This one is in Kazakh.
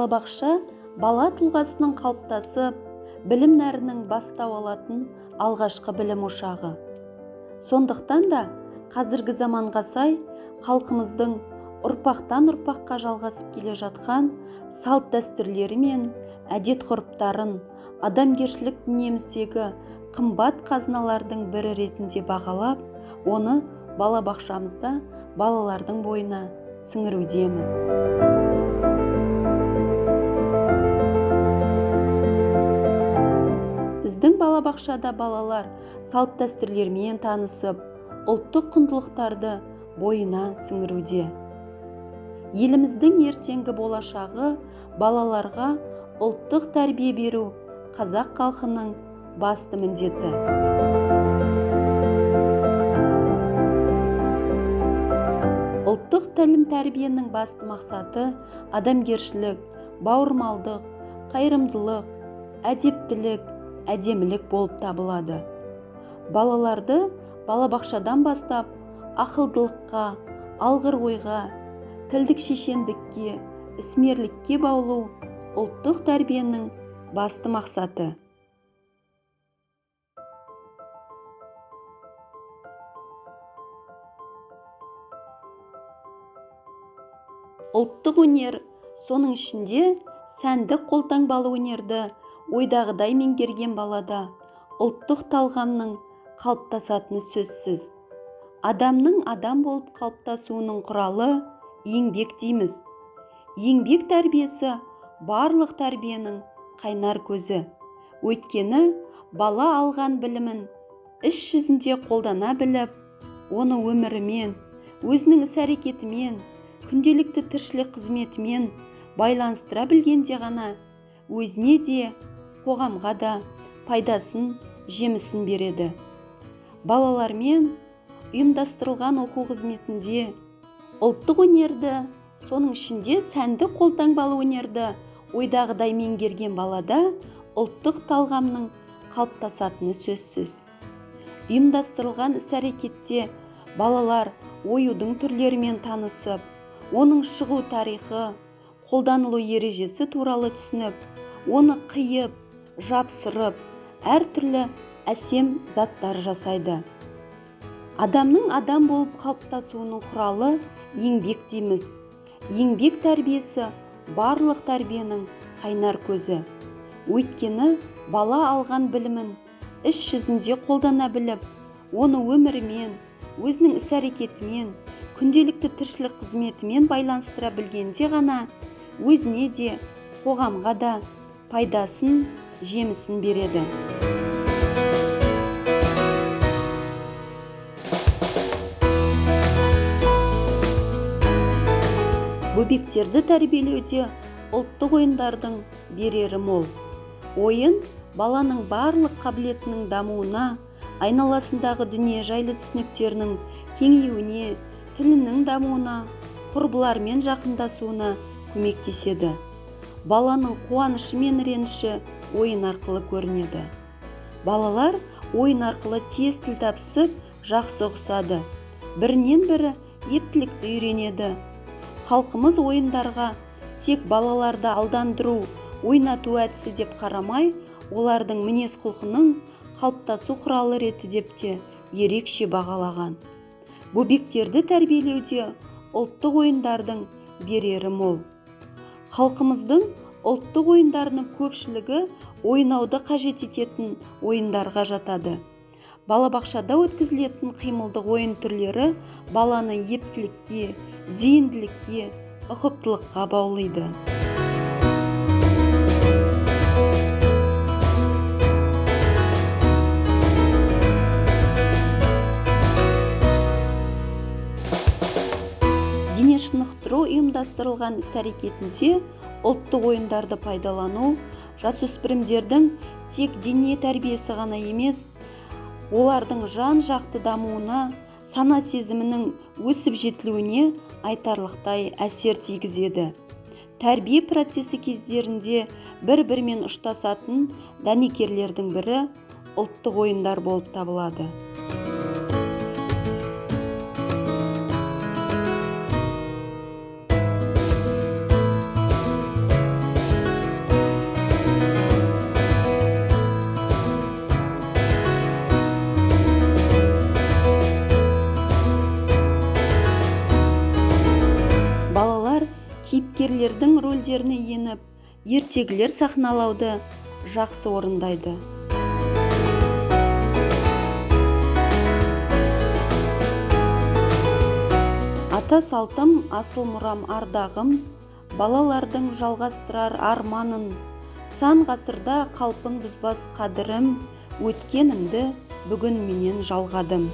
Балабақша бала тұлғасының қалыптасып, білім нәрінің бастау алатын алғашқы білім ошағы. Сондықтан да қазіргі заманға сай халқымыздың ұрпақтан ұрпаққа жалғасып келе жатқан салт дәстүрлері мен әдет-ғұрыптарын адамгершілік дүниеміздегі қымбат қазыналардың бірі ретінде бағалап, оны балабақшамызда балалардың бойына сіңірудеміз. Біздің балабақшада балалар салт дәстүрлермен танысып, ұлттық құндылықтарды бойына сіңіруде. Еліміздің ертеңгі болашағы балаларға ұлттық тәрбие беру қазақ халқының басты міндеті. Ұлттық тәлім-тәрбиенің басты мақсаты адамгершілік, бауырмалдық, қайырымдылық, әдептілік, әдемілік болып табылады. Балаларды балабақшадан бастап ақылдылыққа, алғыр ойға, тілдік шешендікке, ісмерлікке баулу ұлттық тәрбиенің басты мақсаты. Ұлттық өнер, соның ішінде сәндік қолтаңбалы өнерді ойдағыдай меңгерген балада ұлттық талғамның қалыптасатыны сөзсіз. Адамның адам болып қалыптасуының құралы еңбек дейміз. Еңбек тәрбиесі барлық тәрбиенің қайнар көзі. Өйткені бала алған білімін іс жүзінде қолдана біліп, оны өмірімен, өзінің іс-әрекетімен, күнделікті тіршілік қызметімен байланыстыра білгенде ғана өзіне де, қоғамға да пайдасын, жемісін береді. Балалармен ұйымдастырылған оқу қызметінде ұлттық өнерді, соның ішінде сәндік қолтаңбалы өнерді ойдағыдай меңгерген балада ұлттық талғамның қалыптасатыны сөзсіз. Ұйымдастырылған іс-әрекетте балалар оюдың түрлерімен танысып, оның шығу тарихы, қолданылу ережесі туралы түсініп, оны қиып, жапсырып, әртүрлі әсем заттар жасайды. Адамның адам болып қалыптасуының құралы еңбек дейміз. Еңбек тәрбиесі барлық тәрбиенің қайнар көзі. Өйткені бала алған білімін іс жүзінде қолдана біліп, оны өмірімен, өзінің іс-әрекетімен, күнделікті тіршілік қызметімен байланыстыра білгенде ғана өзіне де, қоғамға да пайдасын, жемісін береді. Бөбектерді тәрбиелеуде ұлттық ойындардың берері мол. Ойын баланың барлық қабілетінің дамуына, айналасындағы дүние жайлы түсініктерінің кеңеюіне, тілінің дамуына, құрбылармен жақындасуына көмектеседі. Баланың қуанышы мен реніші ойын арқылы көрінеді. Балалар ойын арқылы тез тіл табысып, жақсы ұқсады. Бірінен бірі ептілікті үйренеді. Халқымыз ойындарға тек балаларды алдандыру, ойнату әдісі деп қарамай, олардың мінез-құлқының қалыптасу құралы реті деп те ерекше бағалаған. Бөбектерді тәрбиелеуде ұлттық ойындардың берері мол. Халқымыздың ұлттық ойындарының көпшілігі ойнауды қажет ететін ойындарға жатады. Балабақшада өткізілетін қимылдық ойын түрлері баланы ептілікке, зейінділікке, ұқыптылыққа баулиды. Дене шынықтыру ұйымдастырылған іс-әрекетінде ұлттық ойындарды пайдалану жасөспірімдердің тек дене тәрбиесі ғана емес, олардың жан-жақты дамуына, сана сезімінің өсіп жетілуіне айтарлықтай әсер тигізеді. Тәрбие процесі кездерінде бір-бірімен ұштасатын дәнекерлердің бірі ұлттық ойындар болып табылады. кейіпкерлердің рөлдеріне еніп, ертегілер сахналауды жақсы орындайды. Ата салтым, асыл мұрам ардағым, балалардың жалғастырар арманын, сан ғасырда қалпын бұзбас қадірім, өткенімді бүгін менен жалғадым.